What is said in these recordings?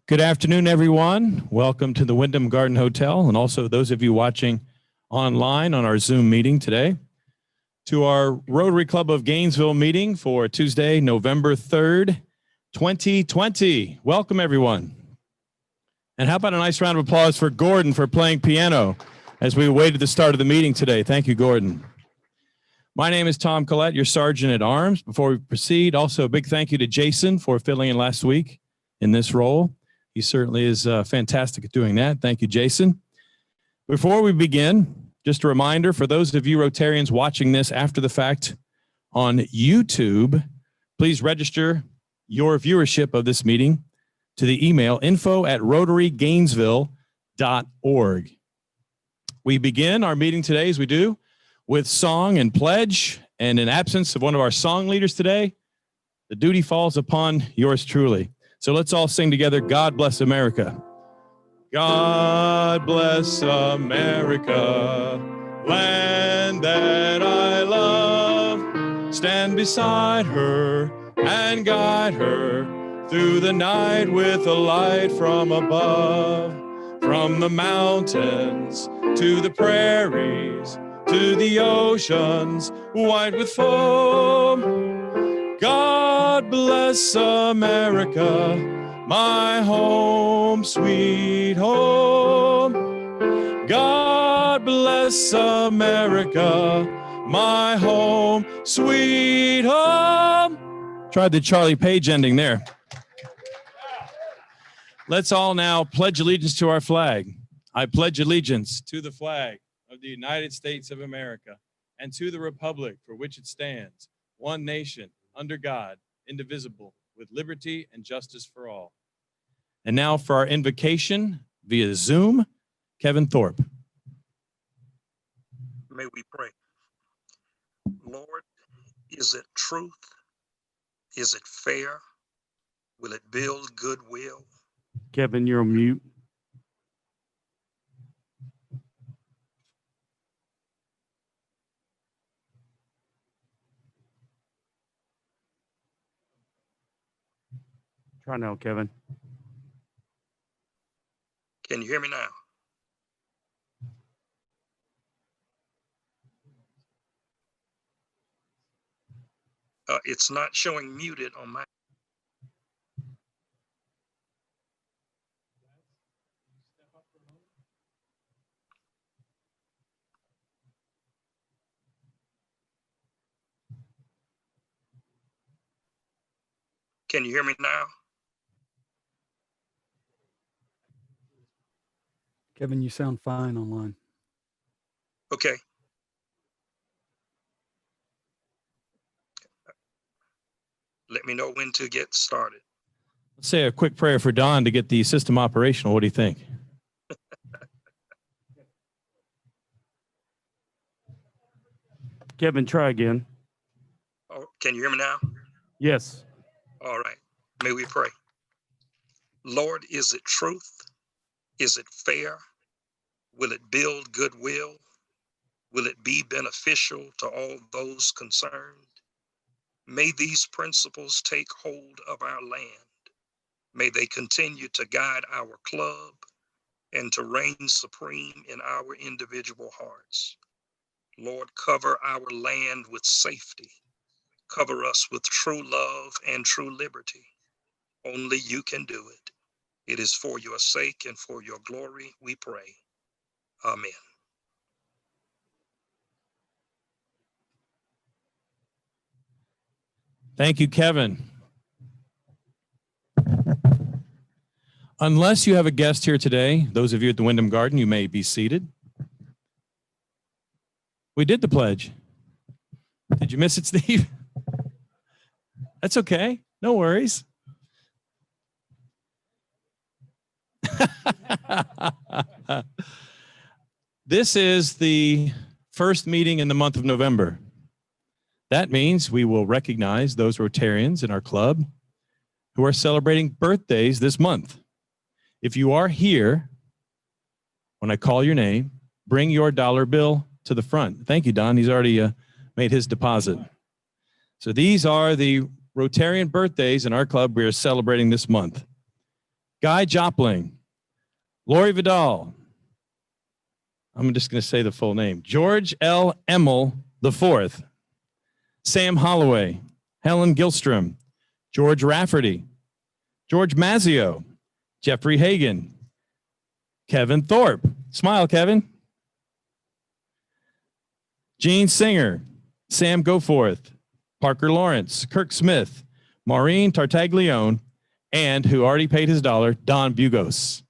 Good afternoon, everyone. Welcome to the Wyndham Garden Hotel, and also those of you watching online on our Zoom meeting today, to our Rotary Club of Gainesville meeting for Tuesday, November 3rd, 2020. Welcome, everyone. And how about a nice round of applause for Gordon for playing piano as we awaited the start of the meeting today. Thank you, Gordon. My name is Tom Collette, your Sergeant at Arms. Before we proceed, also a big thank you to Jason for filling in last week in this role. He certainly is fantastic at doing that. Thank you, Jason. Before we begin, just a reminder for those of you Rotarians watching this after the fact on YouTube, please register your viewership of this meeting to the email info@rotarygainesville.org. We begin our meeting today, as we do, with song and pledge, and in absence of one of our song leaders today, the duty falls upon yours truly. So let's all sing together, God Bless America. God bless America, land that I love. Stand beside her and guide her through the night with a light from above. From the mountains to the prairies, to the oceans white with foam. God bless America, my home, sweet home. God bless America, my home, sweet home. Tried the Charlie Page ending there. Let's all now pledge allegiance to our flag. I pledge allegiance to the flag of the United States of America and to the republic for which it stands, one nation, under God, indivisible, with liberty and justice for all. And now for our invocation via Zoom, Kevin Thorpe. May we pray. Lord, is it truth? Is it fair? Will it build goodwill? Kevin, you're on mute. Try now, Kevin. Can you hear me now? It's not showing muted on my. Can you hear me now? Kevin, you sound fine online. Okay. Let me know when to get started. Let's say a quick prayer for Don to get the system operational. What do you think? Kevin, try again. Oh, can you hear me now? Yes. All right. May we pray. Lord, is it truth? Is it fair? Will it build goodwill? Will it be beneficial to all those concerned? May these principles take hold of our land. May they continue to guide our club and to reign supreme in our individual hearts. Lord, cover our land with safety. Cover us with true love and true liberty. Only you can do it. It is for your sake and for your glory we pray. Amen. Thank you, Kevin. Unless you have a guest here today, those of you at the Wyndham Garden, you may be seated. We did the pledge. Did you miss it, Steve? That's okay. No worries. This is the first meeting in the month of November. That means we will recognize those Rotarians in our club who are celebrating birthdays this month. If you are here, when I call your name, bring your dollar bill to the front. Thank you, Don. He's already made his deposit. So these are the Rotarian birthdays in our club we are celebrating this month. Guy Jopling, Lori Vidal. I'm just going to say the full name. George L. Emmel IV, Sam Holloway, Helen Gilstrom, George Rafferty, George Mazzio, Jeffrey Hagan, Kevin Thorpe. Smile, Kevin. Gene Singer, Sam Goforth, Parker Lawrence, Kirk Smith, Maureen Tartaglione, and who already paid his dollar, Don Bugos.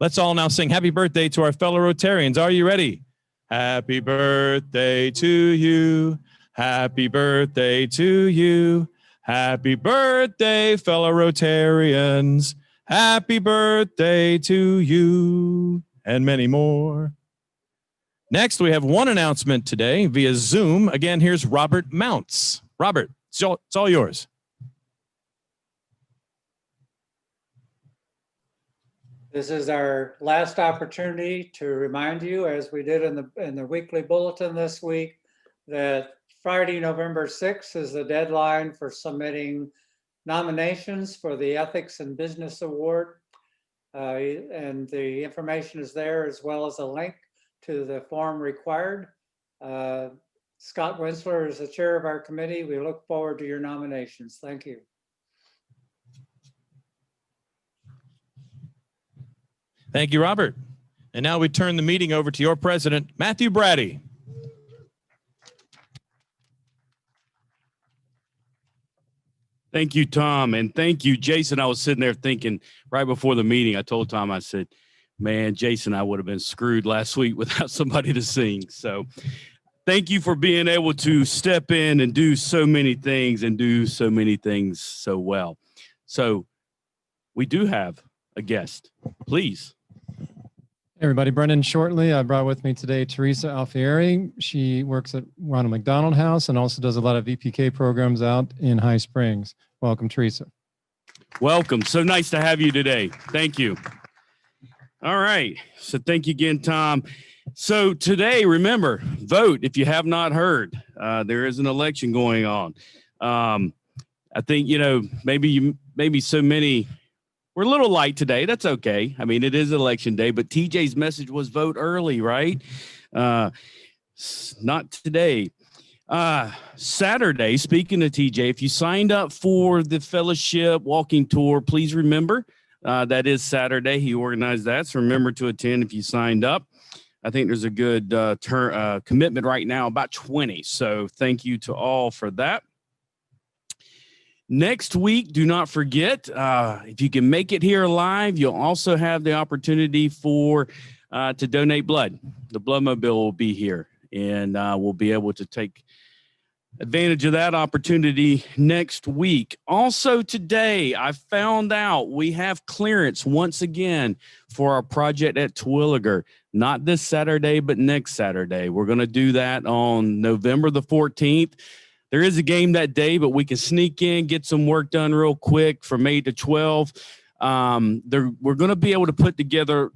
Let's all now sing happy birthday to our fellow Rotarians. Are you ready? Happy birthday to you. Happy birthday to you. Happy birthday, fellow Rotarians. Happy birthday to you, and many more. Next, we have one announcement today via Zoom. Again, here's Robert Mounts. Robert, it's all yours. This is our last opportunity to remind you, as we did in the weekly bulletin this week, that Friday, November 6th is the deadline for submitting nominations for the Ethics and Business Award. And the information is there, as well as a link to the form required. Scott Winsler is the chair of our committee. We look forward to your nominations. Thank you. Thank you, Robert. And now we turn the meeting over to your president, Matthew Brady. Thank you, Tom. And thank you, Jason. I was sitting there thinking right before the meeting, I told Tom, I said, man, Jason, I would have been screwed last week without somebody to sing. So thank you for being able to step in and do so many things and do so many things so well. So we do have a guest. Please. Hey everybody, Brendan Shortley. I brought with me today Teresa Alfieri. She works at Ronald McDonald House and also does a lot of VPK programs out in High Springs. Welcome, Teresa. Welcome. So nice to have you today. Thank you. All right. So thank you again, Tom. So today, remember, vote if you have not heard. There is an election going on. I think, maybe so many. We're a little light today. That's okay. I mean, it is election day, but TJ's message was vote early, right? Not today. Saturday, speaking of TJ, if you signed up for the fellowship walking tour, please remember that is Saturday. He organized that. So remember to attend if you signed up. I think there's a good commitment right now, about 20. So thank you to all for that. Next week, do not forget, if you can make it here live, you'll also have the opportunity to donate blood. The blood mobile will be here, and we'll be able to take advantage of that opportunity next week. Also today, I found out we have clearance once again for our project at Terwilliger. Not this Saturday, but next Saturday. We're going to do that on November the 14th. There is a game that day, but we can sneak in, get some work done real quick from 8 to 12. We're going to be able to put together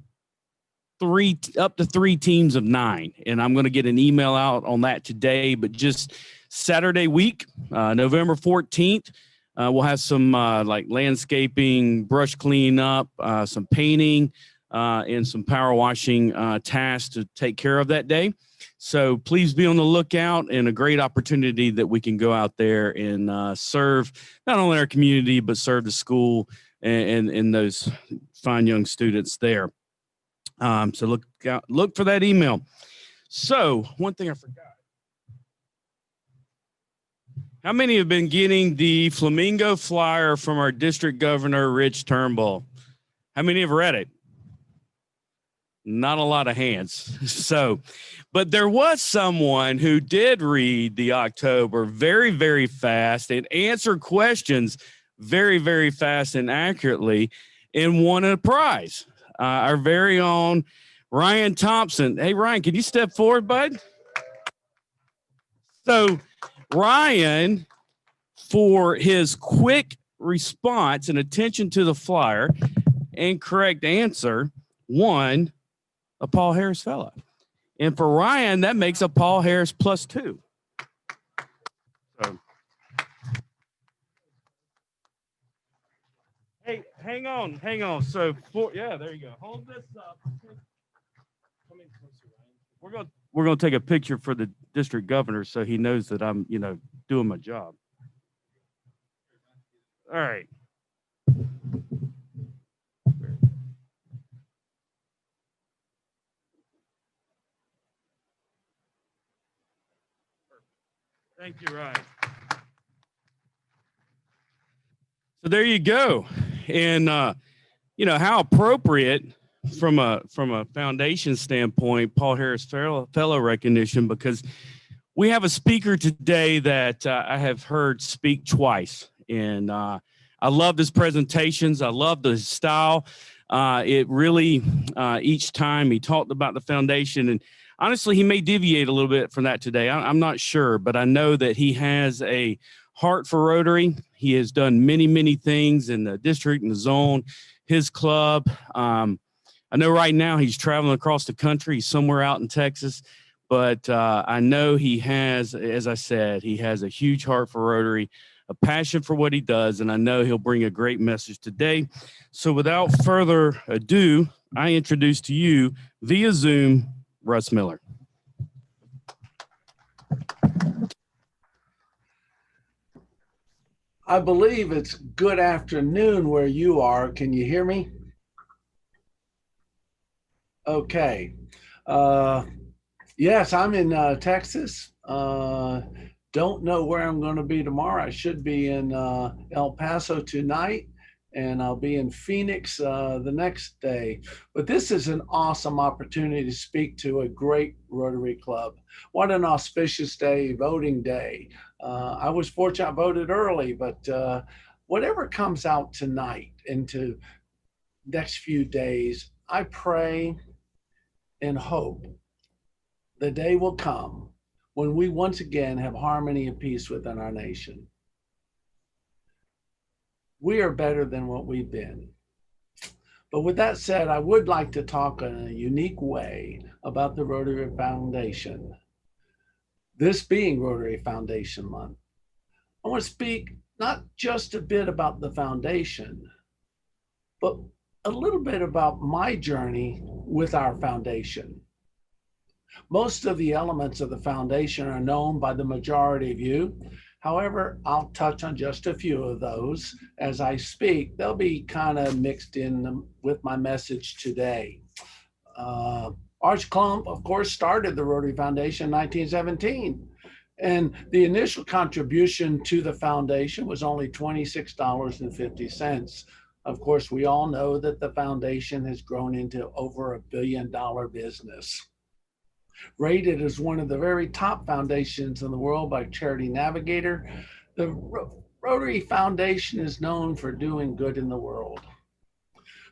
up to 3 teams of 9, and I'm going to get an email out on that today. But just Saturday week, November 14th, we'll have some like landscaping, brush cleanup, some painting, and some power washing tasks to take care of that day. So please be on the lookout, and a great opportunity that we can go out there and serve not only our community, but serve the school and those fine young students there. So look for that email. So one thing I forgot. How many have been getting the Flamingo flyer from our district governor, Rich Turnbull? How many have read it? Not a lot of hands. So, but there was someone who did read the October very, very fast and answer questions very, very fast and accurately and won a prize. Our very own Ryan Thompson. Hey, Ryan, can you step forward, bud? So Ryan, for his quick response and attention to the flyer and correct answer, won a Paul Harris Fellow. And for Ryan, that makes a Paul Harris +2. So. Hey, hang on. So yeah, there you go. Hold this up. Come in closer, Ryan. We're gonna take a picture for the district governor so he knows that I'm, doing my job. All right. Thank you, Ryan. So there you go. And how appropriate from a foundation standpoint, Paul Harris Fellow recognition, because we have a speaker today that I have heard speak twice. And I love his presentations. I love the style. It really, each time he talked about the foundation, and honestly, he may deviate a little bit from that today. I'm not sure, but I know that he has a heart for Rotary. He has done many, many things in the district and the zone, his club. I know right now he's traveling across the country. He's somewhere out in Texas, but I know he has, as I said, he has a huge heart for Rotary, a passion for what he does, and I know he'll bring a great message today. So without further ado, I introduce to you via Zoom, Russ Miller. I believe it's good afternoon where you are. Can you hear me? Okay. Yes, I'm in Texas. Don't know where I'm going to be tomorrow. I should be in El Paso tonight, and I'll be in Phoenix the next day. But this is an awesome opportunity to speak to a great Rotary Club. What an auspicious day, voting day. I was fortunate I voted early, but whatever comes out tonight into next few days, I pray and hope the day will come when we once again have harmony and peace within our nation. We are better than what we've been. But with that said, I would like to talk in a unique way about the Rotary Foundation. This being Rotary Foundation Month, I want to speak not just a bit about the foundation, but a little bit about my journey with our foundation. Most of the elements of the foundation are known by the majority of you. However, I'll touch on just a few of those as I speak. They'll be kind of mixed in with my message today. Arch Klump, of course, started the Rotary Foundation in 1917. And the initial contribution to the foundation was only $26.50. Of course, we all know that the foundation has grown into over $1 billion business. Rated as one of the very top foundations in the world by Charity Navigator, the Rotary Foundation is known for doing good in the world.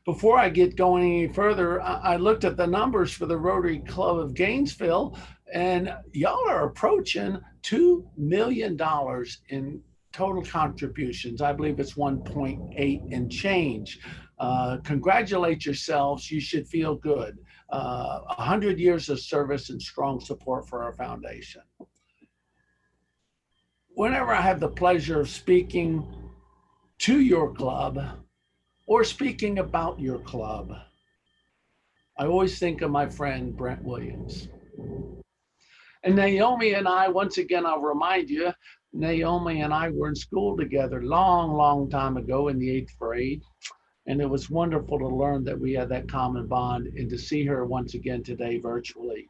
Before I get going any further, I looked at the numbers for the Rotary Club of Gainesville, and y'all are approaching $2 million in total contributions. I believe it's 1.8 and change. Congratulate yourselves. You should feel good. 100 years of service and strong support for our foundation. Whenever I have the pleasure of speaking to your club or speaking about your club, I always think of my friend Brent Williams. And Naomi and I, once again, I'll remind you, Naomi and I were in school together long time ago in the 8th grade. And it was wonderful to learn that we had that common bond and to see her once again today virtually.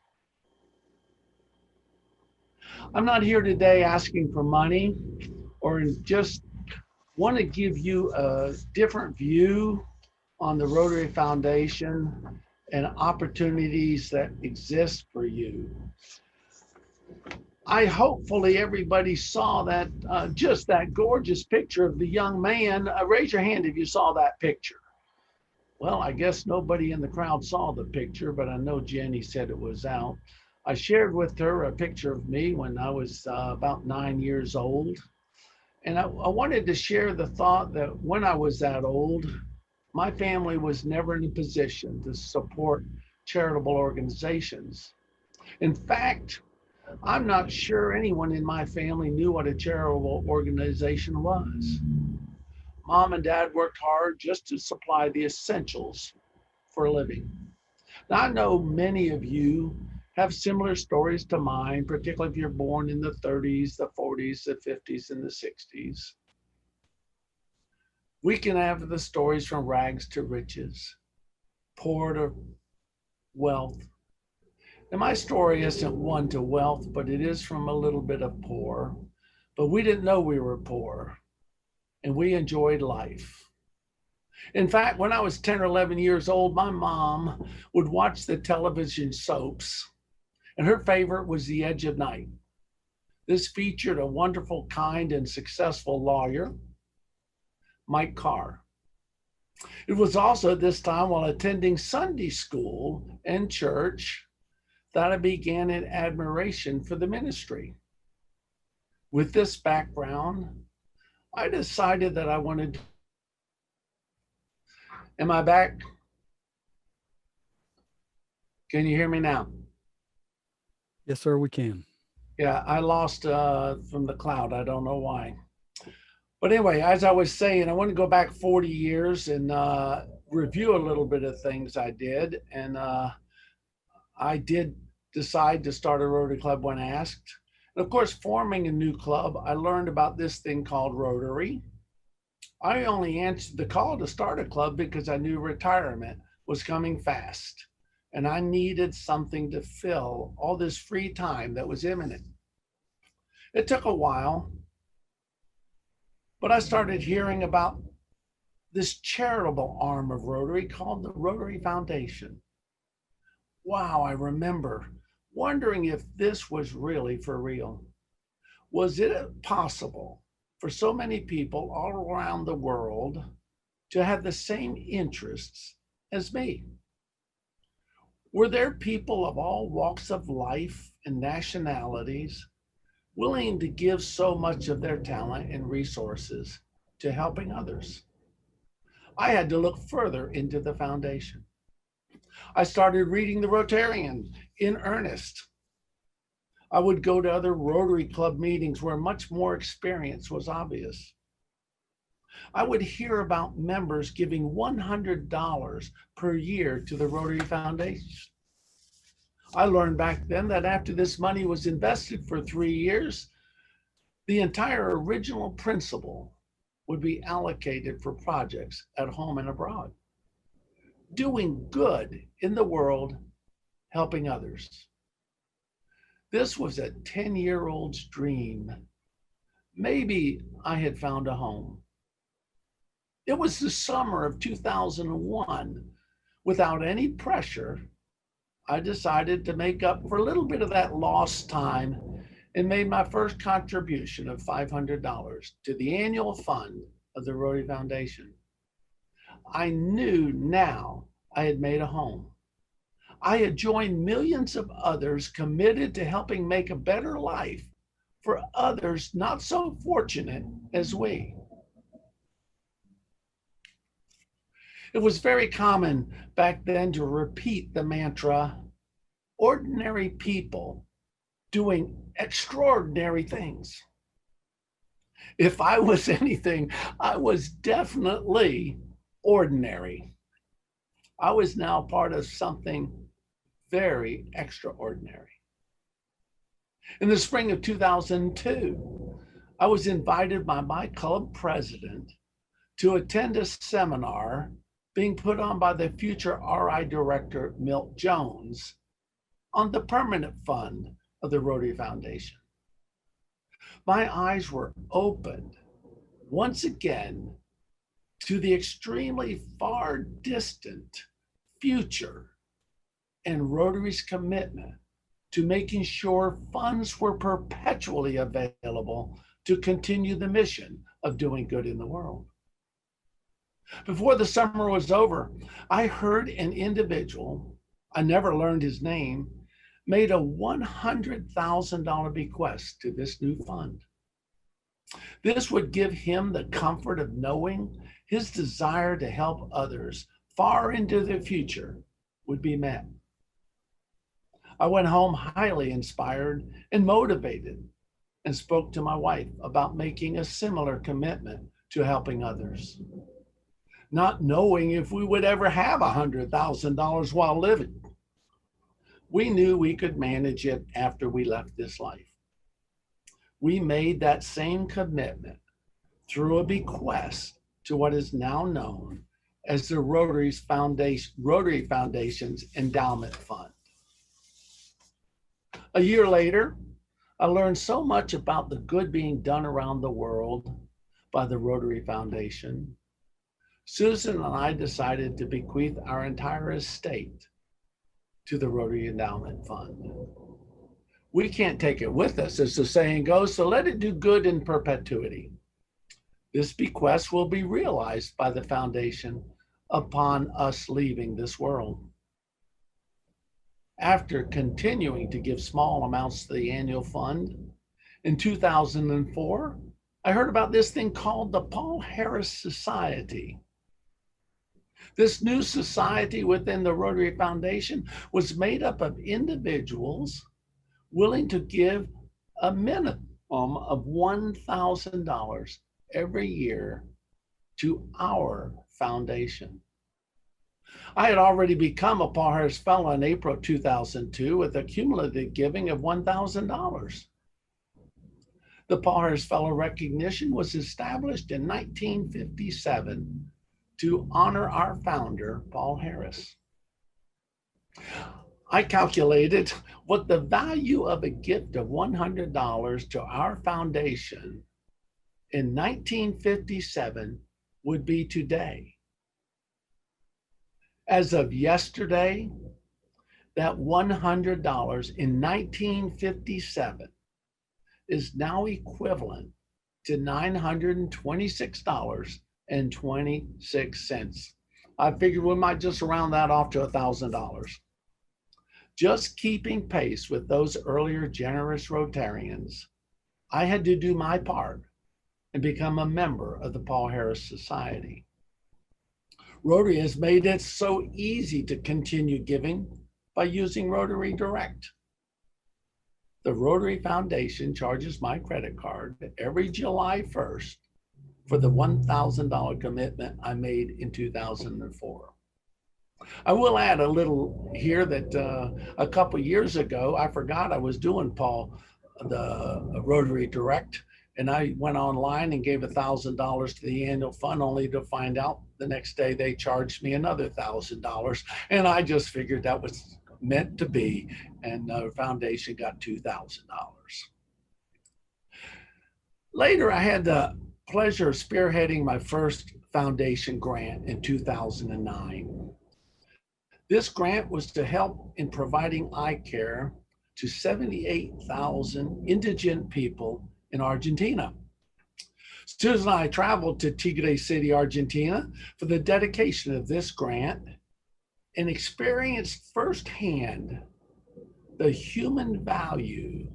I'm not here today asking for money or just want to give you a different view on the Rotary Foundation and opportunities that exist for you. Hopefully everybody saw that, just that gorgeous picture of the young man. Raise your hand if you saw that picture. Well, I guess nobody in the crowd saw the picture, but I know Jenny said it was out. I shared with her a picture of me when I was about 9 years old. And I wanted to share the thought that when I was that old, my family was never in a position to support charitable organizations. In fact, I'm not sure anyone in my family knew what a charitable organization was. Mom and Dad worked hard just to supply the essentials for a living. Now, I know many of you have similar stories to mine, particularly if you're born in the 30s, the 40s, the 50s, and the 60s. We can have the stories from rags to riches, poor to wealth. And my story isn't one to wealth, but it is from a little bit of poor. But we didn't know we were poor, and we enjoyed life. In fact, when I was 10 or 11 years old, my mom would watch the television soaps, and her favorite was The Edge of Night. This featured a wonderful, kind, and successful lawyer, Mike Carr. It was also at this time, while attending Sunday school and church, that I began an admiration for the ministry. With this background, I decided that I wanted to. Am I back? Can you hear me now? Yes, sir, we can. Yeah, I lost from the cloud. I don't know why. But anyway, as I was saying, I want to go back 40 years and review a little bit of things I did. And I did decide to start a Rotary Club when asked. And of course, forming a new club, I learned about this thing called Rotary. I only answered the call to start a club because I knew retirement was coming fast. And I needed something to fill all this free time that was imminent. It took a while, but I started hearing about this charitable arm of Rotary called the Rotary Foundation. Wow, I remember wondering if this was really for real. Was it possible for so many people all around the world to have the same interests as me? Were there people of all walks of life and nationalities willing to give so much of their talent and resources to helping others? I had to look further into the foundation. I started reading the Rotarian in earnest. I would go to other Rotary Club meetings where much more experience was obvious. I would hear about members giving $100 per year to the Rotary Foundation. I learned back then that after this money was invested for 3 years, the entire original principal would be allocated for projects at home and abroad. Doing good in the world, helping others. This was a 10-year-old's dream. Maybe I had found a home. It was the summer of 2001. Without any pressure, I decided to make up for a little bit of that lost time and made my first contribution of $500 to the annual fund of the Rotary Foundation. I knew now I had made a home. I had joined millions of others committed to helping make a better life for others not so fortunate as we. It was very common back then to repeat the mantra, ordinary people doing extraordinary things. If I was anything, I was definitely ordinary. I was now part of something very extraordinary. In the spring of 2002, I was invited by my club president to attend a seminar being put on by the future RI director, Milt Jones, on the permanent fund of the Rotary Foundation. My eyes were opened once again to the extremely far distant future and Rotary's commitment to making sure funds were perpetually available to continue the mission of doing good in the world. Before the summer was over, I heard an individual, I never learned his name, made a $100,000 bequest to this new fund. This would give him the comfort of knowing his desire to help others far into the future would be met. I went home highly inspired and motivated and spoke to my wife about making a similar commitment to helping others, not knowing if we would ever have $100,000 while living. We knew we could manage it after we left this life. We made that same commitment through a bequest to what is now known as the Rotary Foundation's Endowment Fund. A year later, I learned so much about the good being done around the world by the Rotary Foundation. Susan and I decided to bequeath our entire estate to the Rotary Endowment Fund. We can't take it with us, as the saying goes, so let it do good in perpetuity. This bequest will be realized by the foundation upon us leaving this world. After continuing to give small amounts to the annual fund, in 2004, I heard about this thing called the Paul Harris Society. This new society within the Rotary Foundation was made up of individuals willing to give a minimum of $1,000 every year to our foundation. I had already become a Paul Harris Fellow in April 2002 with a cumulative giving of $1,000. The Paul Harris Fellow recognition was established in 1957 to honor our founder, Paul Harris. I calculated what the value of a gift of $100 to our foundation in 1957 would be today. As of yesterday, that $100 in 1957 is now equivalent to $926.26. I figured we might just round that off to $1,000. Just keeping pace with those earlier generous Rotarians, I had to do my part and become a member of the Paul Harris Society. Rotary has made it so easy to continue giving by using Rotary Direct. The Rotary Foundation charges my credit card every July 1st for the $1,000 commitment I made in 2004. I will add a little here that a couple years ago, I forgot I was doing the Rotary Direct, and I went online and gave $1,000 to the annual fund, only to find out the next day they charged me another $1,000. And I just figured that was meant to be, and the foundation got $2,000. Later, I had the pleasure of spearheading my first foundation grant in 2009. This grant was to help in providing eye care to 78,000 indigent people in Argentina. Susan and I traveled to Tigre City, Argentina for the dedication of this grant and experienced firsthand the human value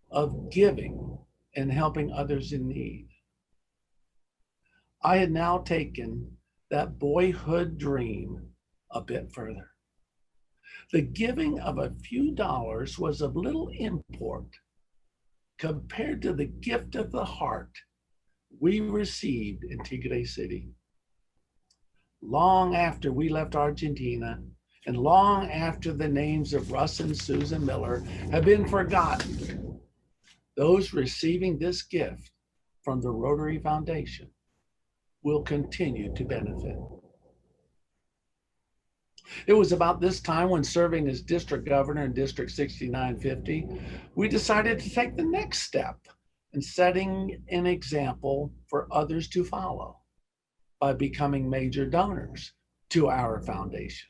of giving and helping others in need. I had now taken that boyhood dream a bit further. The giving of a few dollars was of little import compared to the gift of the heart we received in Tigre City. Long after we left Argentina, and long after the names of Russ and Susan Miller have been forgotten, those receiving this gift from the Rotary Foundation will continue to benefit. It was about this time, when serving as district governor in District 6950, we decided to take the next step in setting an example for others to follow by becoming major donors to our foundation.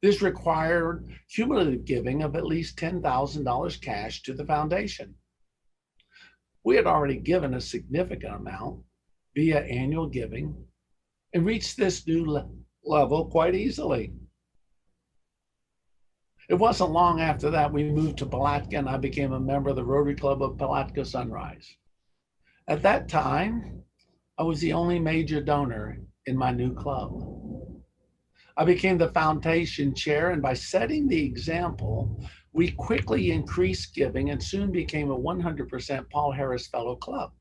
This required cumulative giving of at least $10,000 cash to the foundation. We had already given a significant amount via annual giving and reached this new level quite easily. It wasn't long after that we moved to Palatka, and I became a member of the Rotary Club of Palatka Sunrise. At that time, I was the only major donor in my new club. I became the foundation chair, and by setting the example, we quickly increased giving and soon became a 100% Paul Harris Fellow Club.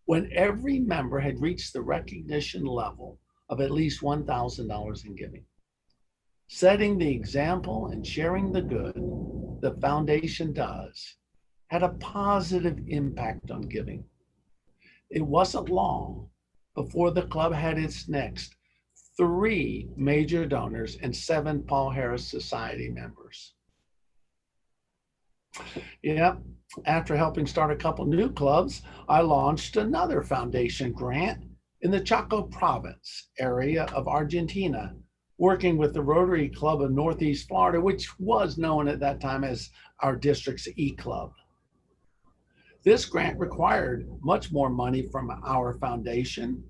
when every member had reached the recognition level of at least $1,000 in giving. Setting the example and sharing the good the foundation does had a positive impact on giving. It wasn't long before the club had its next 3 major donors and 7 Paul Harris Society members. Yep, after helping start a couple new clubs, I launched another foundation grant in the Chaco province area of Argentina, working with the Rotary Club of Northeast Florida, which was known at that time as our district's E-Club. This grant required much more money from our foundation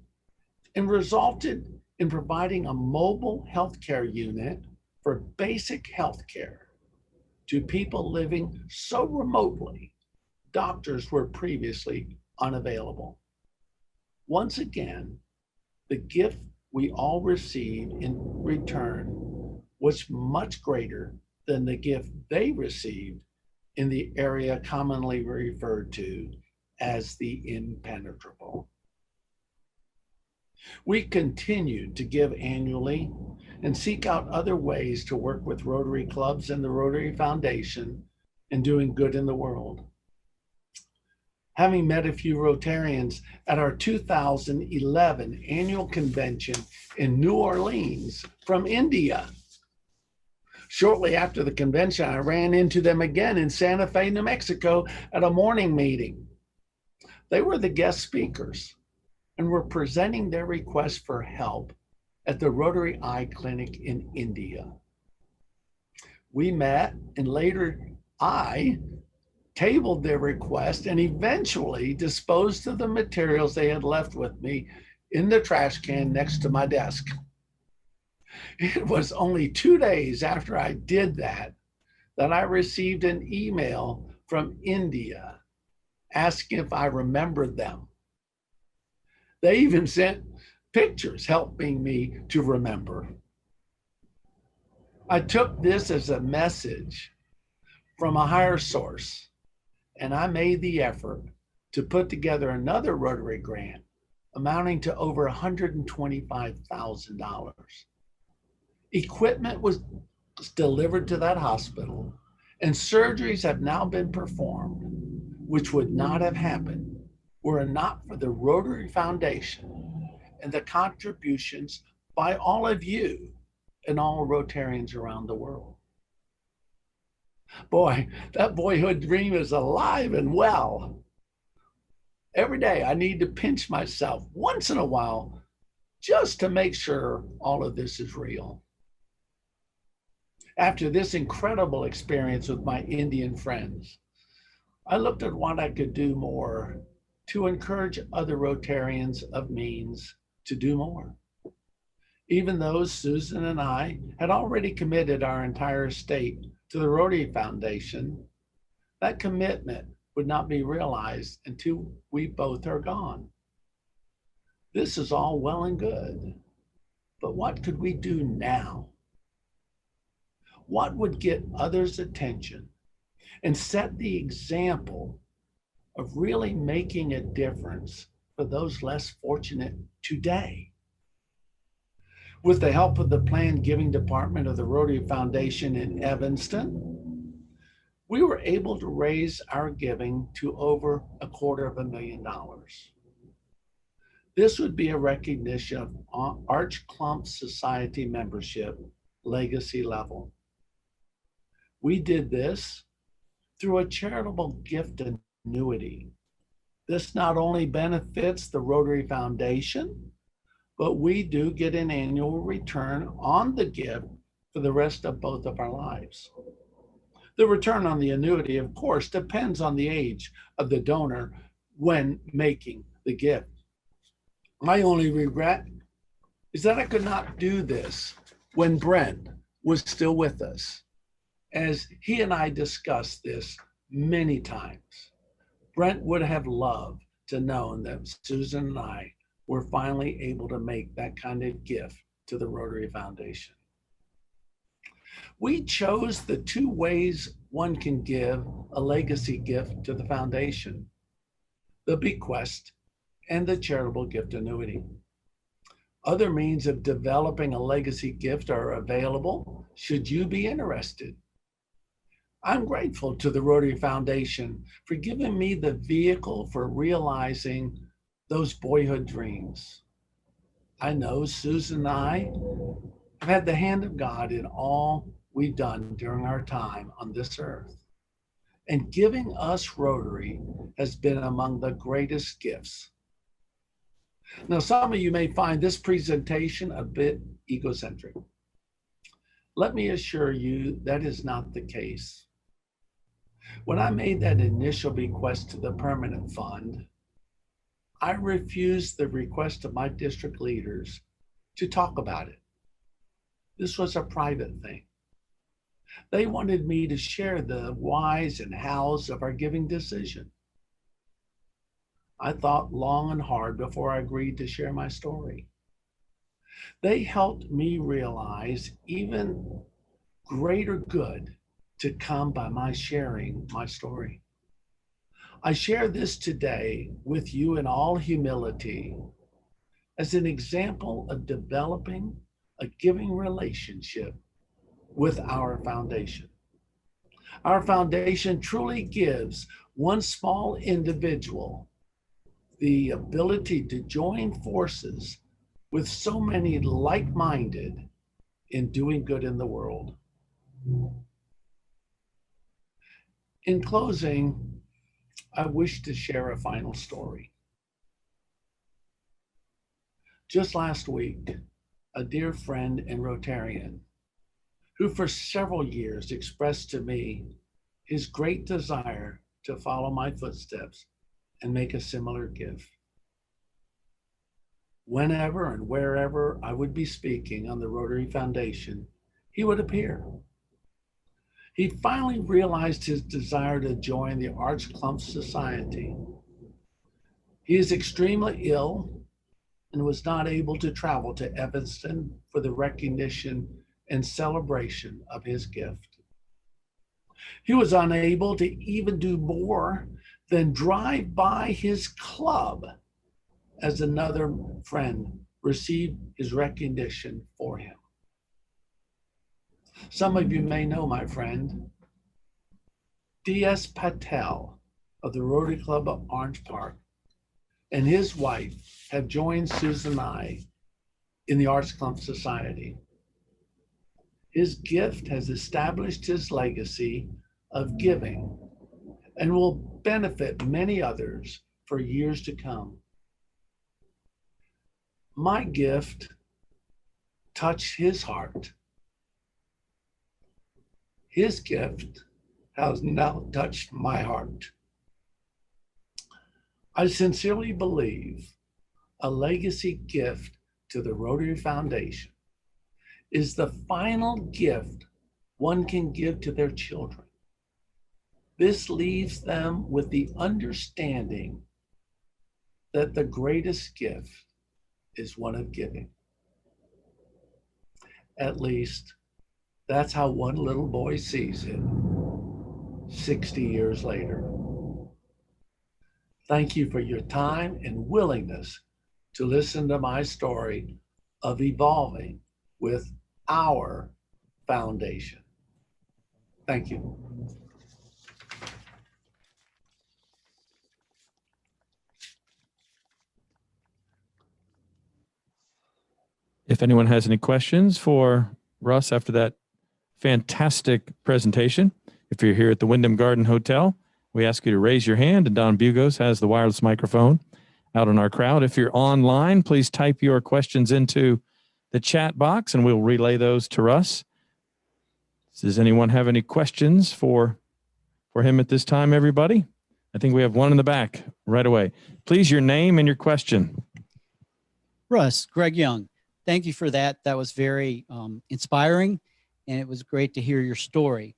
and resulted in providing a mobile healthcare unit for basic healthcare to people living so remotely, doctors were previously unavailable. Once again, the gift we all received in return was much greater than the gift they received in the area commonly referred to as the impenetrable. We continue to give annually and seek out other ways to work with Rotary clubs and the Rotary Foundation in doing good in the world. Having met a few Rotarians at our 2011 annual convention in New Orleans from India. Shortly after the convention, I ran into them again in Santa Fe, New Mexico at a morning meeting. They were the guest speakers and were presenting their request for help at the Rotary Eye Clinic in India. We met, and later I tabled their request and eventually disposed of the materials they had left with me in the trash can next to my desk. It was only 2 days after I did that I received an email from India asking if I remembered them. They even sent pictures helping me to remember. I took this as a message from a higher source, and I made the effort to put together another Rotary grant amounting to over $125,000. Equipment was delivered to that hospital, and surgeries have now been performed, which would not have happened were it not for the Rotary Foundation and the contributions by all of you and all Rotarians around the world. Boy, that boyhood dream is alive and well. Every day I need to pinch myself once in a while just to make sure all of this is real. After this incredible experience with my Indian friends, I looked at what I could do more to encourage other Rotarians of means to do more. Even though Susan and I had already committed our entire estate to the Rotary Foundation, that commitment would not be realized until we both are gone. This is all well and good, but what could we do now? What would get others' attention and set the example of really making a difference for those less fortunate today? With the help of the planned giving department of the Rotary Foundation in Evanston, we were able to raise our giving to over $250,000. This would be a recognition of Arch Clump Society membership legacy level. We did this through a charitable gift annuity. This not only benefits the Rotary Foundation, but we do get an annual return on the gift for the rest of both of our lives. The return on the annuity, of course, depends on the age of the donor when making the gift. My only regret is that I could not do this when Brent was still with us, as he and I discussed this many times. Brent would have loved to know that Susan and I were finally able to make that kind of gift to the Rotary Foundation. We chose the 2 ways one can give a legacy gift to the foundation: the bequest and the charitable gift annuity. Other means of developing a legacy gift are available should you be interested. I'm grateful to the Rotary Foundation for giving me the vehicle for realizing those boyhood dreams. I know Susan and I have had the hand of God in all we've done during our time on this earth. And giving us Rotary has been among the greatest gifts. Now, some of you may find this presentation a bit egocentric. Let me assure you that is not the case. When I made that initial bequest to the permanent fund, I refused the request of my district leaders to talk about it. This was a private thing. They wanted me to share the whys and hows of our giving decision. I thought long and hard before I agreed to share my story. They helped me realize even greater good to come by my sharing my story. I share this today with you in all humility as an example of developing a giving relationship with our foundation. Our foundation truly gives one small individual the ability to join forces with so many like-minded in doing good in the world. In closing, I wish to share a final story. Just last week, a dear friend and Rotarian, who for several years expressed to me his great desire to follow my footsteps and make a similar gift. Whenever and wherever I would be speaking on the Rotary Foundation, he would appear. He finally realized his desire to join the Arts Clump Society. He is extremely ill and was not able to travel to Evanston for the recognition and celebration of his gift. He was unable to even do more than drive by his club as another friend received his recognition for him. Some of you may know my friend, D.S. Patel of the Rotary Club of Orange Park, and his wife have joined Susan and I in the Arts Clump Society. His gift has established his legacy of giving and will benefit many others for years to come. My gift touched his heart. His gift has now touched my heart. I sincerely believe a legacy gift to the Rotary Foundation is the final gift one can give to their children. This leaves them with the understanding that the greatest gift is one of giving. At least that's how one little boy sees it 60 years later. Thank you for your time and willingness to listen to my story of evolving with our foundation. Thank you. If anyone has any questions for Russ after that fantastic presentation, if you're here at the Wyndham Garden Hotel, we ask you to raise your hand, and Don Bugos has the wireless microphone out in our crowd. If you're online, please type your questions into the chat box and we'll relay those to Russ. Does anyone have any questions for him at this time, everybody? I think we have one in the back right away. Please, your name and your question. Russ, Greg Young, thank you for that. That was very inspiring, and it was great to hear your story.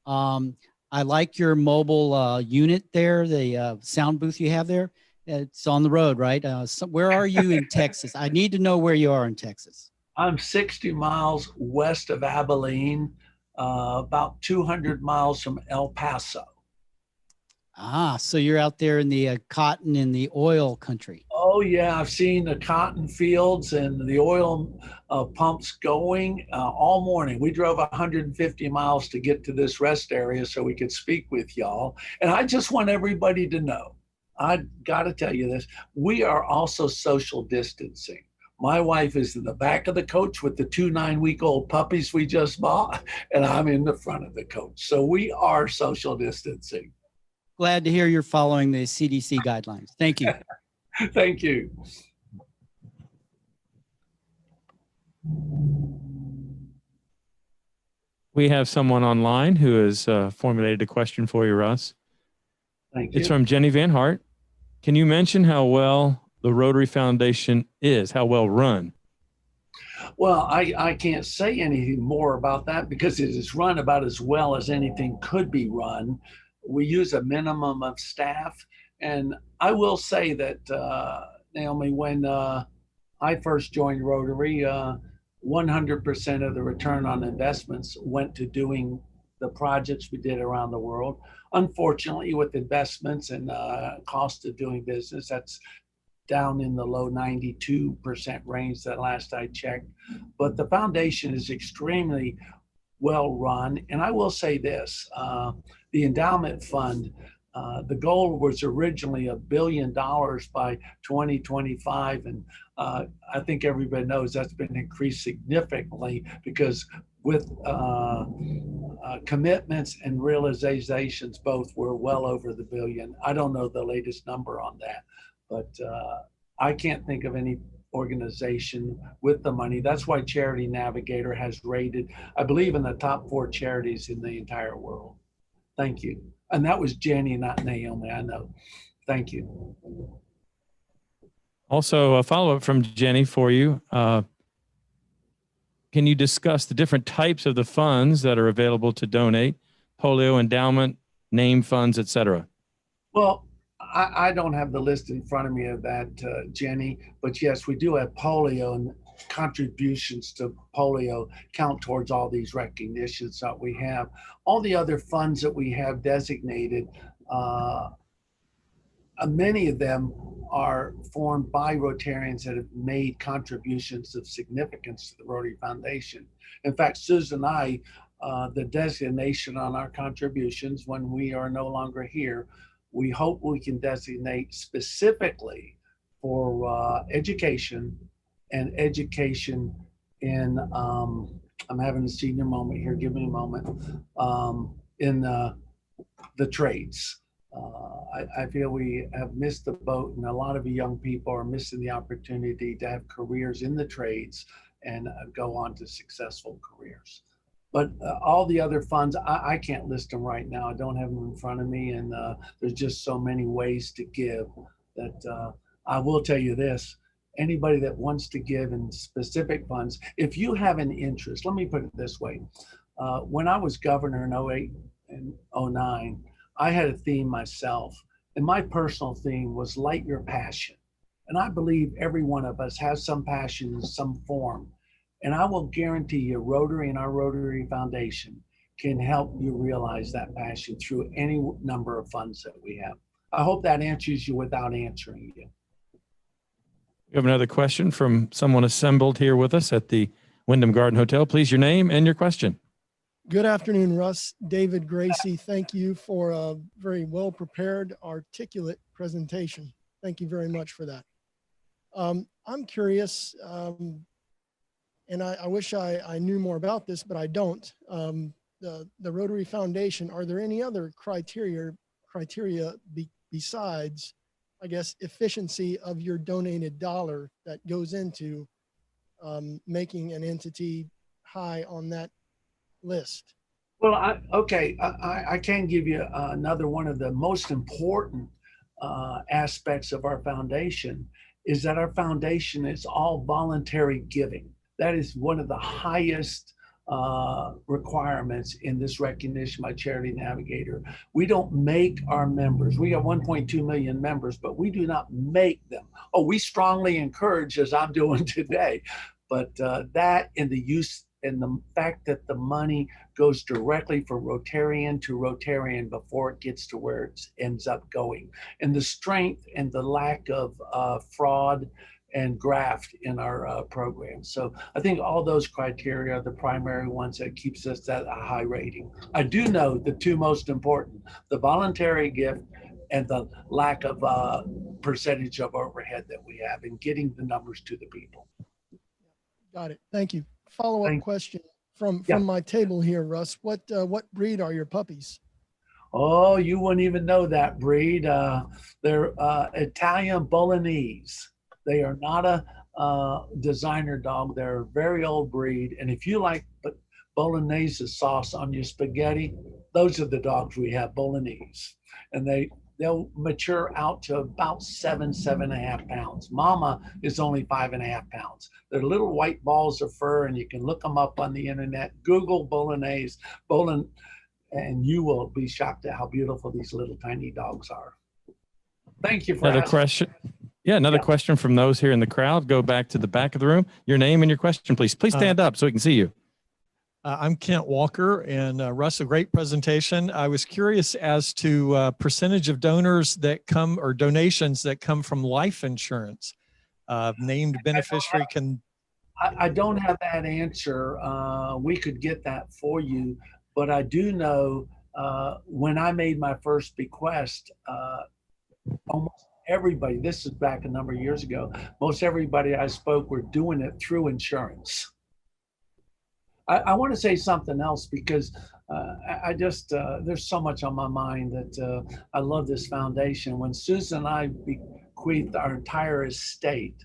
I like your mobile unit there, the sound booth you have there. It's on the road, right? So where are you in Texas? I need to know where you are in Texas. I'm 60 miles west of Abilene, about 200 miles from El Paso. Ah, so you're out there in the cotton and the oil country. Oh yeah, I've seen the cotton fields and the oil pumps going all morning. We drove 150 miles to get to this rest area so we could speak with y'all. And I just want everybody to know, I got to tell you this, we are also social distancing. My wife is in the back of the coach with the 2 9-week-old puppies we just bought, and I'm in the front of the coach. So we are social distancing. Glad to hear you're following the CDC guidelines. Thank you. Thank you. We have someone online who has formulated a question for you, Russ. Thank you. It's from Jenny Van Hart. Can you mention how well the Rotary Foundation is, how well run? Well, I can't say anything more about that because it is run about as well as anything could be run. We use a minimum of staff. And I will say that, Naomi, when I first joined Rotary, 100% of the return on investments went to doing the projects we did around the world. Unfortunately, with investments and cost of doing business, that's down in the low 92% range that last I checked. But the foundation is extremely well run. And I will say this, the endowment fund, the goal was originally $1 billion by 2025. And I think everybody knows that's been increased significantly because with commitments and realizations, both were well over the billion. I don't know the latest number on that, but I can't think of any organization with the money. That's why Charity Navigator has rated, I believe, in the top 4 charities in the entire world. Thank you. And that was Jenny, not Naomi, I know. Thank you. Also, a follow-up from Jenny for you. Can you discuss the different types of the funds that are available to donate, polio, endowment, name funds, et cetera? Well, I don't have the list in front of me of that, Jenny, but yes, we do have polio, and contributions to polio count towards all these recognitions that we have. All the other funds that we have designated, many of them are formed by Rotarians that have made contributions of significance to the Rotary Foundation. In fact, Susan and I, the designation on our contributions when we are no longer here, we hope we can designate specifically for education and education in, I'm having a senior moment here, give me a moment, in the trades. I feel we have missed the boat, and a lot of young people are missing the opportunity to have careers in the trades and go on to successful careers. But all the other funds, I can't list them right now. I don't have them in front of me, and there's just so many ways to give that I will tell you this. Anybody that wants to give in specific funds, if you have an interest, let me put it this way. When I was governor in 08 and 09, I had a theme myself, and my personal theme was light your passion. And I believe every one of us has some passion in some form. And I will guarantee you Rotary and our Rotary Foundation can help you realize that passion through any number of funds that we have. I hope that answers you without answering you. We have another question from someone assembled here with us at the Wyndham Garden Hotel. Please, your name and your question. Good afternoon, Russ. David Gracie, thank you for a very well-prepared, articulate presentation. Thank you very much for that. I'm curious, and I wish I knew more about this, but I don't. The Rotary Foundation, are there any other criteria besides, I guess, efficiency of your donated dollar that goes into making an entity high on that list? Well, I can give you another one of the most important aspects of our foundation is that our foundation is all voluntary giving. That is one of the highest requirements in this recognition by Charity Navigator. We don't make our members. We have 1.2 million members, but we do not make them. Oh, we strongly encourage, as I'm doing today, but that in the use and the fact that the money goes directly from Rotarian to Rotarian before it gets to where it ends up going, and the strength and the lack of fraud and graft in our program. So I think all those criteria are the primary ones that keeps us at a high rating. I do know the two most important, the voluntary gift and the lack of percentage of overhead that we have in getting the numbers to the people. Got it. Thank you. Follow-up question from Yeah. my table here, Russ. What breed are your puppies? Oh, you wouldn't even know that breed. They're Italian Bolognese. They are not a designer dog. They're a very old breed. And if you like Bolognese sauce on your spaghetti, those are the dogs we have, Bolognese. And they'll mature out to about 7.5 pounds. Mama is only 5.5 pounds. They're little white balls of fur, and you can look them up on the internet. Google Bolognese, and you will be shocked at how beautiful these little tiny dogs are. Thank you for Another asking. question. Yeah, another question from those here in the crowd. Go back to the back of the room. Your name and your question, please. Please stand up so we can see you. I'm Kent Walker, and Russ, a great presentation. I was curious as to percentage of donors that come or donations that come from life insurance. Named beneficiary can. I don't have that answer. We could get that for you, but I do know when I made my first bequest, almost everybody, this is back a number of years ago, most everybody I spoke were doing it through insurance. I want to say something else because I just, there's so much on my mind that I love this foundation. When Susan and I bequeathed our entire estate,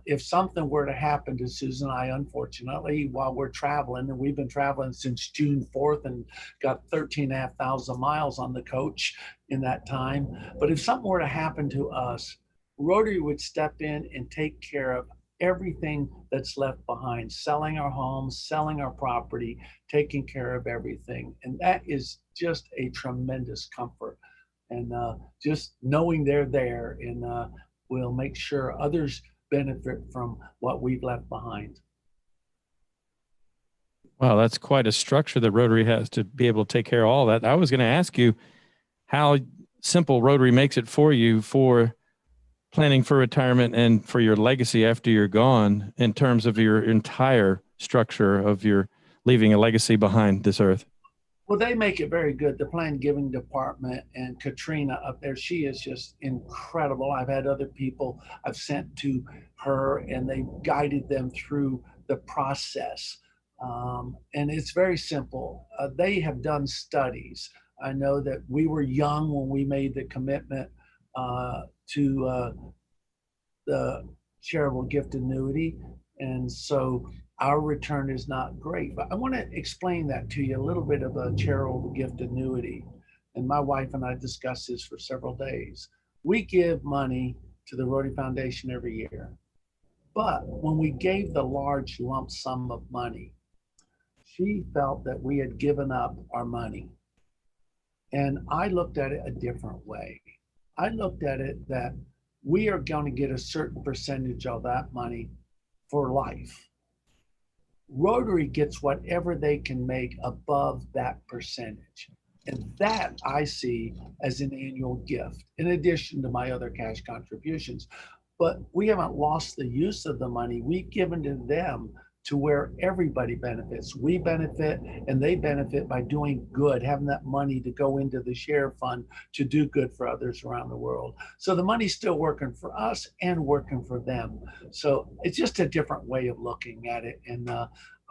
if something were to happen to Susan and I, unfortunately, while we're traveling, and we've been traveling since June 4th and got 13,500 miles on the coach in that time. But if something were to happen to us, Rotary would step in and take care of everything that's left behind, selling our homes, selling our property, taking care of everything. And that is just a tremendous comfort. And just knowing they're there, and we'll make sure others benefit from what we've left behind. Wow, that's quite a structure that Rotary has to be able to take care of all that. I was going to ask you how simple Rotary makes it for you for planning for retirement and for your legacy after you're gone in terms of your entire structure of your leaving a legacy behind this earth. Well, they make it very good. The plan giving department and Katrina up there, she is just incredible. I've had other people I've sent to her, and they guided them through the process. And it's very simple. They have done studies. I know that we were young when we made the commitment to the charitable gift annuity. And so our return is not great, but I want to explain that to you, a little bit of a charitable gift annuity. And my wife and I discussed this for several days. We give money to the Rotary Foundation every year. But when we gave the large lump sum of money, she felt that we had given up our money. And I looked at it a different way. I looked at it that we are going to get a certain percentage of that money for life. Rotary gets whatever they can make above that percentage. And that I see as an annual gift, in addition to my other cash contributions. But we haven't lost the use of the money. We've given to them to where everybody benefits. We benefit and they benefit by doing good, having that money to go into the share fund to do good for others around the world. So the money's still working for us and working for them. So it's just a different way of looking at it. And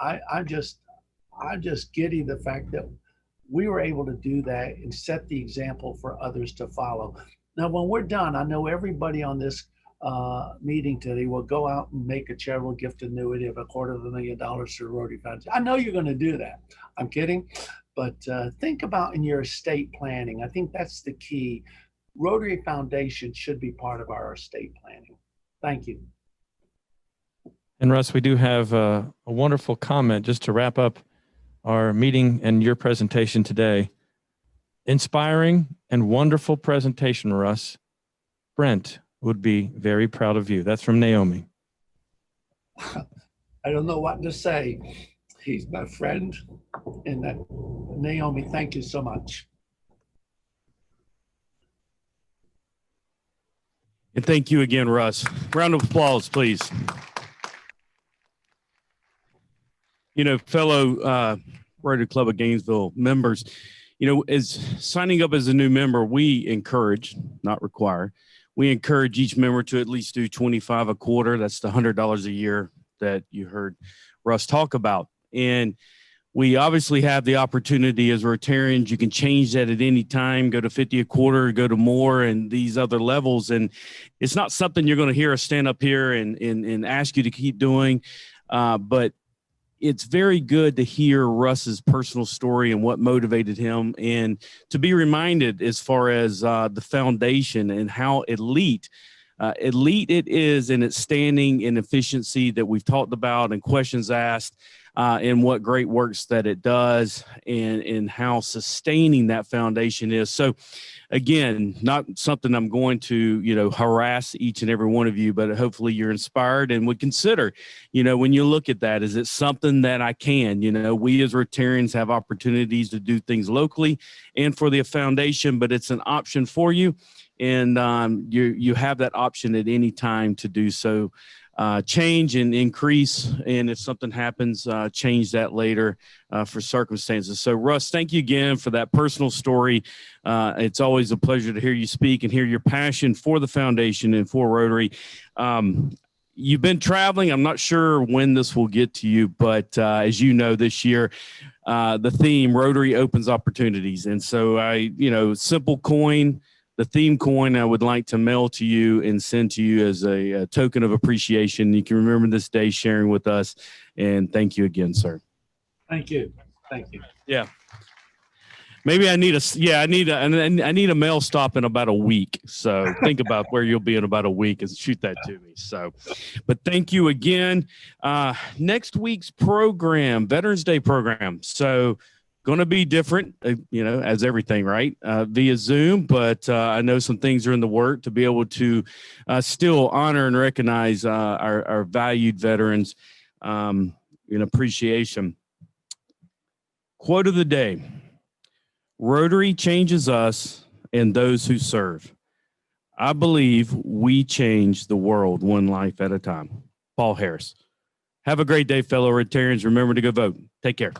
I'm just giddy the fact that we were able to do that and set the example for others to follow. Now, when we're done, I know everybody on this meeting today will go out and make a charitable gift annuity of $250,000 to the Rotary Foundation. I know you're going to do that. I'm kidding. But think about in your estate planning. I think that's the key. Rotary Foundation should be part of our estate planning. Thank you. And Russ, we do have a wonderful comment just to wrap up our meeting and your presentation today. Inspiring and wonderful presentation, Russ. Brent would be very proud of you. That's from Naomi. I don't know what to say. He's my friend. And that, Naomi, thank you so much. And thank you again, Russ. Round of applause, please. You know, fellow Rotary Club of Gainesville members, you know, as signing up as a new member, we encourage, not require, we encourage each member to at least do 25 a quarter. That's the $100 a year that you heard Russ talk about. And we obviously have the opportunity as Rotarians, you can change that at any time, go to 50 a quarter, go to more and these other levels. And it's not something you're going to hear us stand up here and ask you to keep doing. But it's very good to hear Russ's personal story and what motivated him, and to be reminded as far as the foundation and how elite it is in its standing and efficiency that we've talked about and questions asked, and what great works that it does, and how sustaining that foundation is. So again, not something I'm going to, you know, harass each and every one of you, but hopefully you're inspired and would consider, you know, when you look at that, is it something that I can, you know, we as Rotarians have opportunities to do things locally and for the foundation, but it's an option for you. And you have that option at any time to do so. Change and increase, and if something happens, change that later for circumstances. So Russ, thank you again for that personal story. It's always a pleasure to hear you speak and hear your passion for the foundation and for Rotary. You've been traveling. I'm not sure when this will get to you, but as you know, this year, the theme Rotary opens opportunities. And so simple coin, the theme coin I would like to mail to you and send to you as a token of appreciation. You can remember this day sharing with us, and thank you again, sir. Thank you. Thank you. Yeah. Maybe I need a mail stop in about a week. So think about where you'll be in about a week and shoot that to me. So, but thank you again. Next week's program, Veterans Day program. So going to be different, as everything, right? Via Zoom, but I know some things are in the work to be able to still honor and recognize our valued veterans in appreciation. Quote of the day: Rotary changes us and those who serve. I believe we change the world one life at a time. Paul Harris. Have a great day, fellow Rotarians. Remember to go vote. Take care.